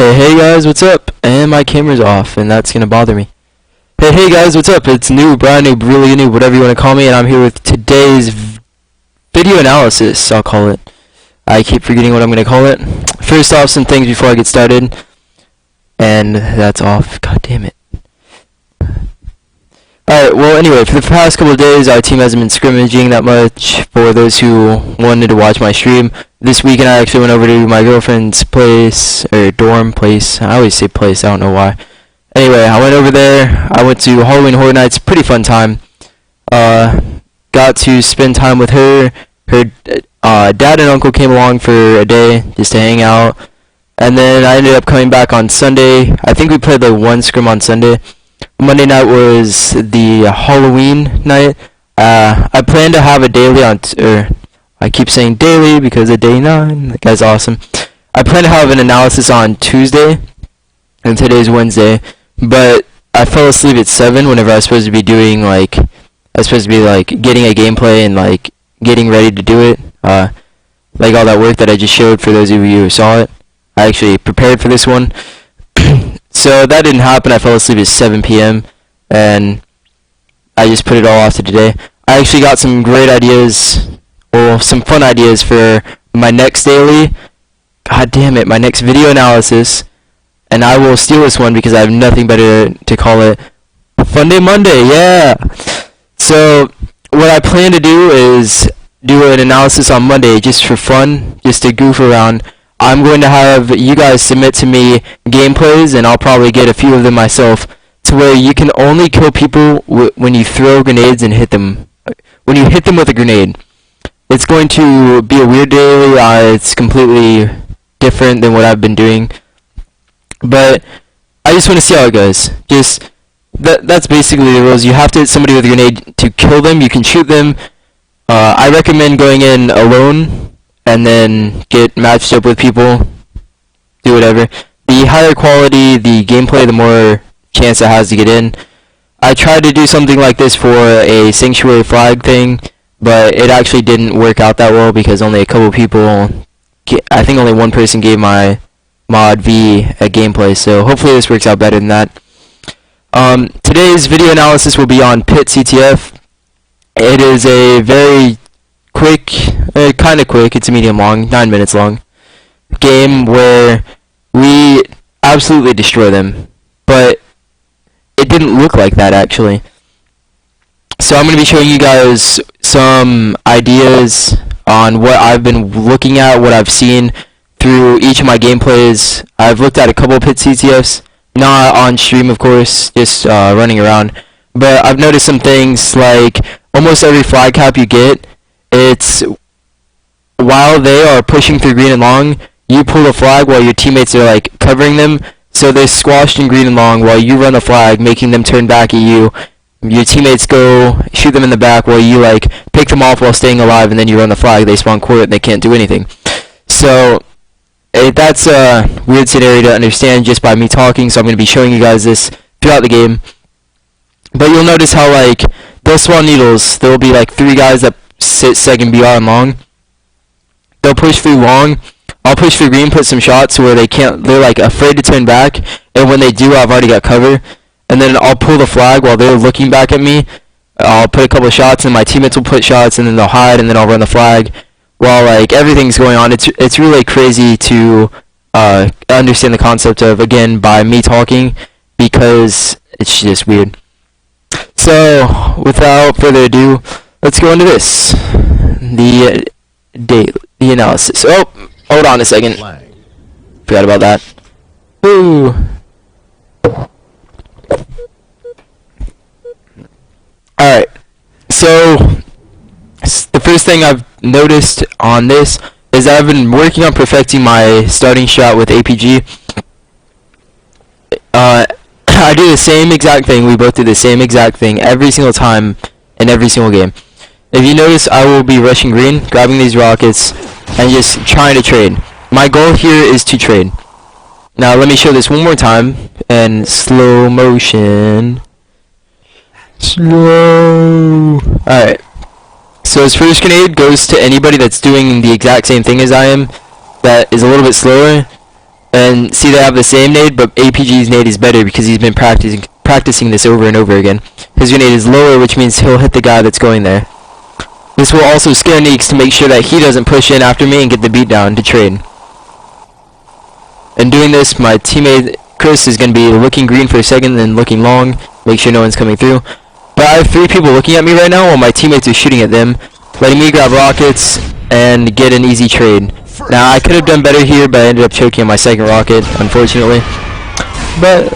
Hey guys, what's up? And my camera's off, and that's gonna bother me. Hey guys, what's up? It's Noob, RyaNoob, really Noob, whatever you want to call me, and I'm here with today's video analysis, I'll call it. I keep forgetting what I'm gonna call it. First off, some things before I get started. And that's off. God damn it. Alright, well anyway, for the past couple of days, our team hasn't been scrimmaging that much. For those who wanted to watch my stream, this weekend I actually went over to my girlfriend's place, or dorm place. I always say place, I don't know why. Anyway, I went over there. I went to Halloween Horror Nights, pretty fun time. Got to spend time with her. Her dad and uncle came along for a day just to hang out. And then I ended up coming back on Sunday. I think we played like one scrim on Sunday. Monday night was the Halloween night. I plan to have a daily on, I keep saying daily because of day 9. That guy's awesome. I plan to have an analysis on Tuesday, and today's Wednesday. But I fell asleep at 7 whenever I was supposed to be doing like, I was supposed to be like getting a gameplay and like getting ready to do it. Like all that work that I just showed for those of you who saw it. I actually prepared for this one. So that didn't happen. I fell asleep at 7 p.m. and I just put it all off to today. I actually got some great ideas, or some fun ideas for my next daily. God damn it, my next video analysis. And I will steal this one because I have nothing better to call it. Fun Day Monday, yeah! So what I plan to do is do an analysis on Monday just for fun, just to goof around. I'm going to have you guys submit to me gameplays, and I'll probably get a few of them myself, to where you can only kill people when you throw grenades and hit them. When you hit them with a grenade. It's going to be a weird daily. It's completely different than what I've been doing. But I just want to see how it goes. Just that's basically the rules. You have to hit somebody with a grenade to kill them. You can shoot them. I recommend going in alone and then get matched up with people, do whatever. The higher quality the gameplay, the more chance it has to get in. I tried to do something like this for a sanctuary flag thing, but it actually didn't work out that well because only a couple people, I think only one person gave my mod V a gameplay, so hopefully this works out better than that. Today's video analysis will be on Pit CTF. It is a very quick, kind of quick, it's a medium long, 9 minutes long, game where we absolutely destroy them, but it didn't look like that actually. So I'm going to be showing you guys some ideas on what I've been looking at, what I've seen through each of my gameplays. I've looked at a couple of Pit CTFs, not on stream of course, just running around, but I've noticed some things like almost every flag cap you get, it's while they are pushing through green and long, you pull the flag while your teammates are like covering them, so they're squashed in green and long while you run the flag, making them turn back at you. Your teammates go shoot them in the back while you like pick them off while staying alive, and then you run the flag. They spawn court and they can't do anything. So that's a weird scenario to understand just by me talking, so I'm going to be showing you guys this throughout the game. But you'll notice how like they'll spawn needles. There will be like 3 guys that sit second BR and long. They'll push through long. I'll push through green, put some shots where they're like afraid to turn back, and when they do, I've already got cover. And then I'll pull the flag while they're looking back at me. I'll put a couple of shots, and my teammates will put shots, and then they'll hide, and then I'll run the flag while like everything's going on. It's really crazy to understand the concept of, again, by me talking, because it's just weird. So without further ado, let's go into this. The analysis. Oh, hold on a second. Forgot about that. Ooh. Alright. So the first thing I've noticed on this is that I've been working on perfecting my starting shot with APG. I do the same exact thing. We both do the same exact thing every single time in every single game. If you notice, I will be rushing green, grabbing these rockets, and just trying to trade. My goal here is to trade. Now let me show this one more time in slow motion. Slow. Alright. So his first grenade goes to anybody that's doing the exact same thing as I am, that is a little bit slower. And see, they have the same nade, but APG's nade is better because he's been practicing this over and over again. His grenade is lower, which means he'll hit the guy that's going there. This will also scare Neeks to make sure that he doesn't push in after me and get the beat down to trade. And doing this, my teammate Chris is going to be looking green for a second, then looking long, make sure no one's coming through. But I have 3 people looking at me right now while my teammates are shooting at them, letting me grab rockets and get an easy trade. Now, I could have done better here, but I ended up choking on my second rocket, unfortunately. But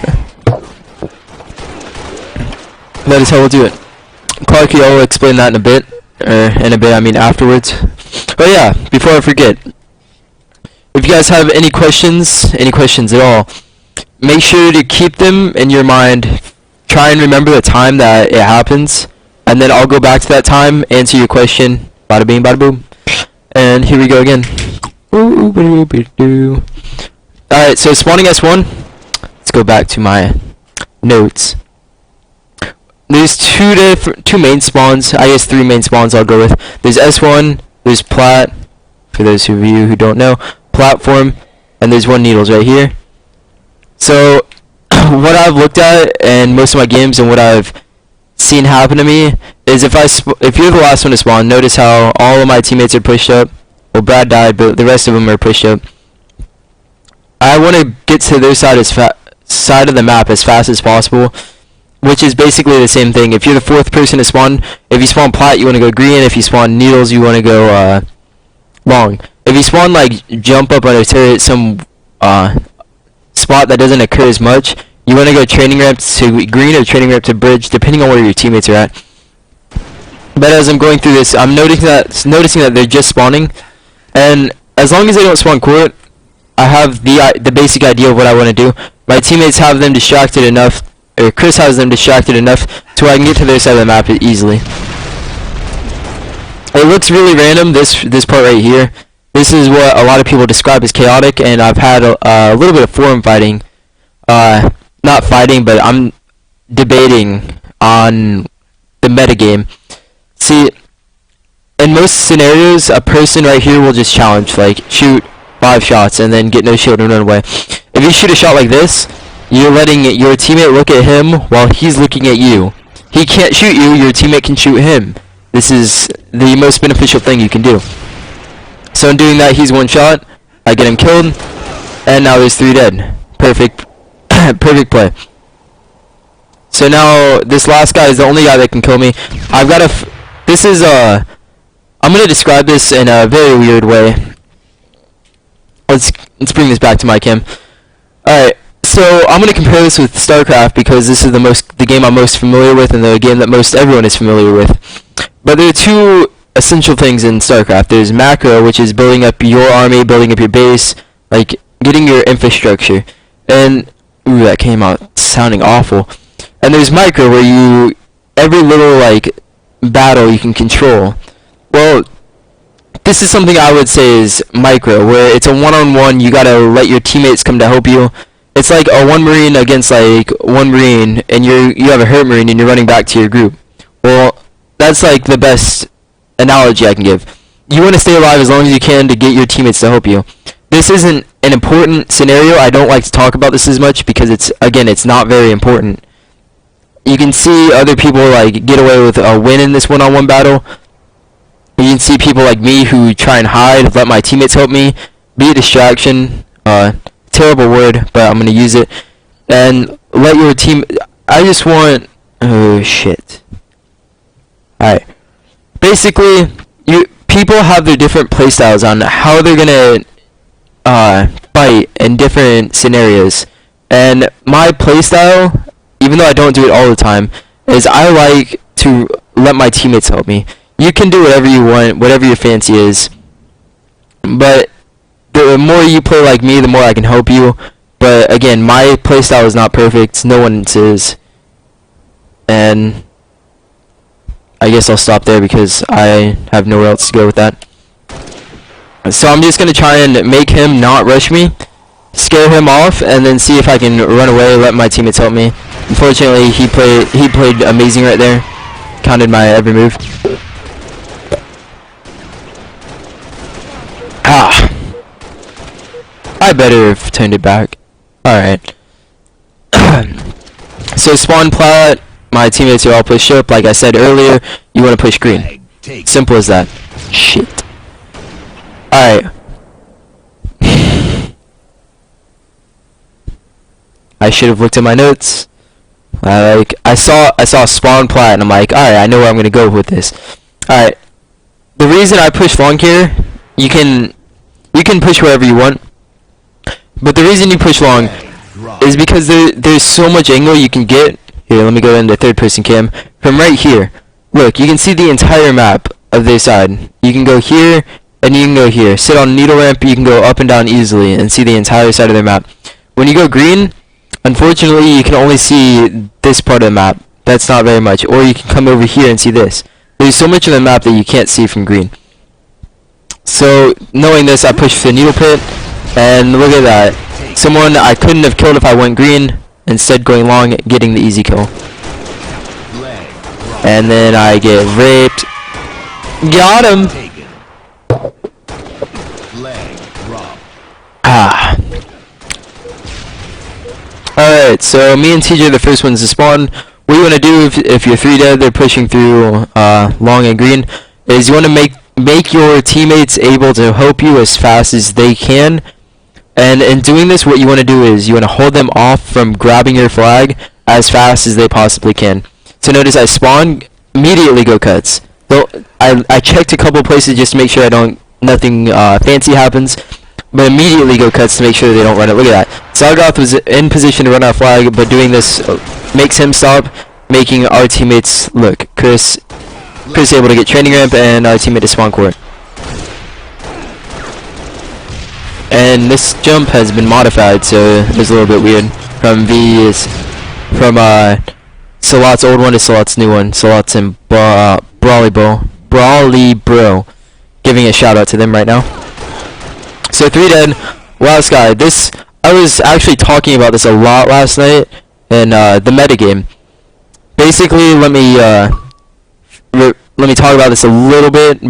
that is how we'll do it. Clarky, I'll explain that in a bit. In a bit, I mean afterwards. But yeah, before I forget, if you guys have any questions at all, make sure to keep them in your mind. Try and remember the time that it happens, and then I'll go back to that time, answer your question. Bada bing, bada boom. And here we go again. Alright, so spawning S1. Let's go back to my notes. There's two main spawns. I guess 3 main spawns I'll go with. There's S1, there's Plat, for those of you who don't know, Platform, and there's 1 Needles right here. So, what I've looked at in most of my games and what I've seen happen to me is if you're the last one to spawn, notice how all of my teammates are pushed up. Well, Brad died, but the rest of them are pushed up. I want to get to their side of the map as fast as possible, which is basically the same thing. If you're the 4th person to spawn, if you spawn Plat, you want to go green. If you spawn Needles, you want to go long. If you spawn like jump up on a turret, some spot that doesn't occur as much, you want to go training ramp to green or training ramp to bridge, depending on where your teammates are at. But as I'm going through this, I'm noticing that they're just spawning, and as long as they don't spawn court, I have the basic idea of what I want to do. My teammates have them distracted enough, or Chris has them distracted enough to where I can get to their side of the map easily. It looks really random, this part right here. This is what a lot of people describe as chaotic, and I've had a little bit of forum fighting. Not fighting, but I'm debating on the metagame. See, in most scenarios, a person right here will just challenge, like shoot 5 shots and then get no shield and run away. If you shoot a shot like this, you're letting your teammate look at him while he's looking at you. He can't shoot you, your teammate can shoot him. This is the most beneficial thing you can do. So in doing that, he's 1 shot, I get him killed, and now there's 3 dead. Perfect. Perfect play. So now this last guy is the only guy that can kill me. I've got I'm gonna describe this in a very weird way. Let's bring this back to my cam. Alright, so I'm gonna compare this with StarCraft because this is the game I'm most familiar with and the game that most everyone is familiar with. But there are 2 essential things in StarCraft. There's macro, which is building up your army, building up your base, like getting your infrastructure. And ooh, that came out sounding awful. And there's micro, where every little like battle you can control. Well, this is something I would say is micro, where it's a one-on-one. You gotta let your teammates come to help you. It's like a 1 Marine against like 1 Marine, and you have a hurt Marine and you're running back to your group. Well, that's like the best analogy I can give. You want to stay alive as long as you can to get your teammates to help you. This isn't an important scenario. I don't like to talk about this as much because it's not very important. You can see other people like get away with a win in this one-on-one battle. You can see people like me who try and hide, let my teammates help me, be a distraction. Terrible word, but I'm gonna use it. And let your team. I just want. Oh shit. Alright. Basically, people have their different playstyles on how they're gonna fight in different scenarios. And my playstyle, even though I don't do it all the time, is I like to let my teammates help me. You can do whatever you want, whatever your fancy is. But the more you play like me, the more I can help you. But again, my playstyle is not perfect. No one's is. And I guess I'll stop there because I have nowhere else to go with that. So I'm just going to try and make him not rush me, scare him off, and then see if I can run away, let my teammates help me. Unfortunately, he played amazing right there. Counted my every move. I better have turned it back. Alright. So spawn plat, my teammates are all pushed up. Like I said earlier, you want to push green. Simple as that. Shit. Alright. I should have looked at my notes. I saw spawn plat and I'm like, alright, I know where I'm gonna go with this. Alright. The reason I push long here, you can push wherever you want. But the reason you push long is because there's so much angle you can get. Here, let me go into third person cam. From right here. Look, you can see the entire map of this side. You can go here and you can go here. Sit on needle ramp, you can go up and down easily and see the entire side of the map. When you go green, unfortunately you can only see this part of the map. That's not very much. Or you can come over here and see this. There's so much of the map that you can't see from green. So, knowing this, I pushed the needle pit, and look at that. Someone I couldn't have killed if I went green, instead going long, getting the easy kill. And then I get raped. Got him! Ah. Alright, so me and TJ are the first ones to spawn. What you want to do if you're 3 dead, they're pushing through long and green, is you want to make your teammates able to help you as fast as they can. And in doing this, what you want to do is you want to hold them off from grabbing your flag as fast as they possibly can. So notice I spawn, immediately go cuts. So I checked a couple places just to make sure nothing fancy happens. But immediately go cuts to make sure they don't run it. Look at that. Sargoth was in position to run our flag, but doing this makes him stop, making our teammates look. Chris able to get training ramp, and our teammate to spawn court. And this jump has been modified, so it's a little bit weird. From Salot's old one to Salot's new one. Salot's in Brawly Bro. Giving a shout out to them right now. So 3 dead. Wow, Sky. I was actually talking about this a lot last night in the metagame. Basically, let me talk about this a little bit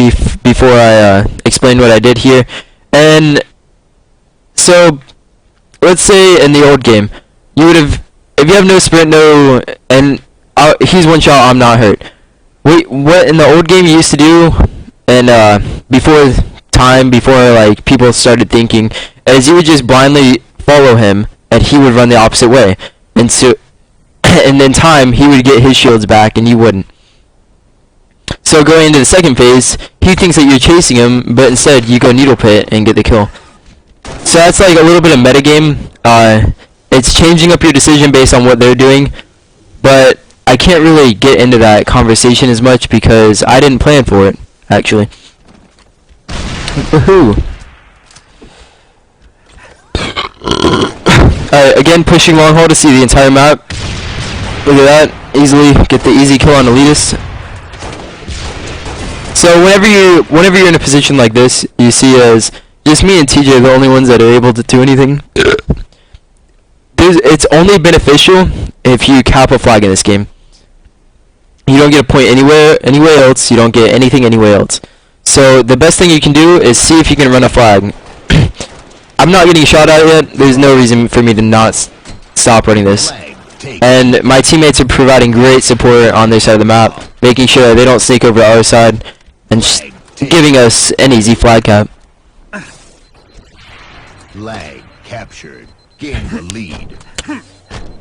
before I explain what I did here. And so, let's say in the old game, you would have, if you have no sprint, and he's one shot, I'm not hurt. What in the old game you used to do, and before like people started thinking, is you would just blindly follow him, and he would run the opposite way, and so, and in time he would get his shields back, and you wouldn't. So going into the second phase, he thinks that you're chasing him, but instead you go needle pit and get the kill. So that's like a little bit of metagame. It's changing up your decision based on what they're doing, but I can't really get into that conversation as much because I didn't plan for it, actually. Woohoo! Alright, again pushing long hold to see the entire map. Look at that. Easily get the easy kill on elitist. So whenever you're in a position like this, you see as just me and TJ are the only ones that are able to do anything. It's only beneficial if you cap a flag in this game. You don't get a point anywhere else. You don't get anything anywhere else. So the best thing you can do is see if you can run a flag. I'm not getting shot at yet. There's no reason for me to not stop running this. And my teammates are providing great support on their side of the map, making sure that they don't sneak over to our side, and giving us an easy flag cap. Lag captured. Gain the lead.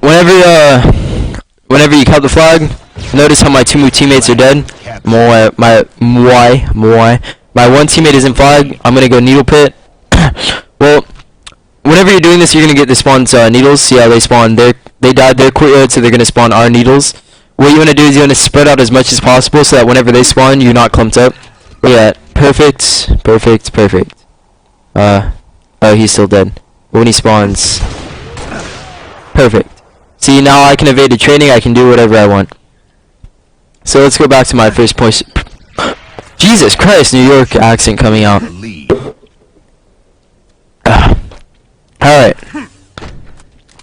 Whenever you cap the flag, notice how my 2 teammates are dead. My one teammate isn't flag. I'm gonna go needle pit. Well, whenever you're doing this, you're gonna get the spawn's needles. See how they spawn? They died their courtyard, so they're gonna spawn our needles. What you wanna do is you wanna spread out as much as possible, so that whenever they spawn, you're not clumped up. Look at that. Perfect. Oh, he's still dead. But when he spawns, perfect. See, now I can evade the training. I can do whatever I want. So let's go back to my first point. Jesus Christ, New York accent coming out. Alright.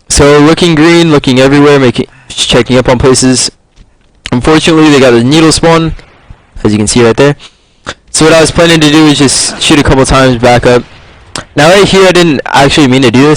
So looking green, looking everywhere, checking up on places. Unfortunately, they got the needle spawn, as you can see right there. So what I was planning to do is just shoot a couple times back up. Now right here, I didn't actually mean to do this.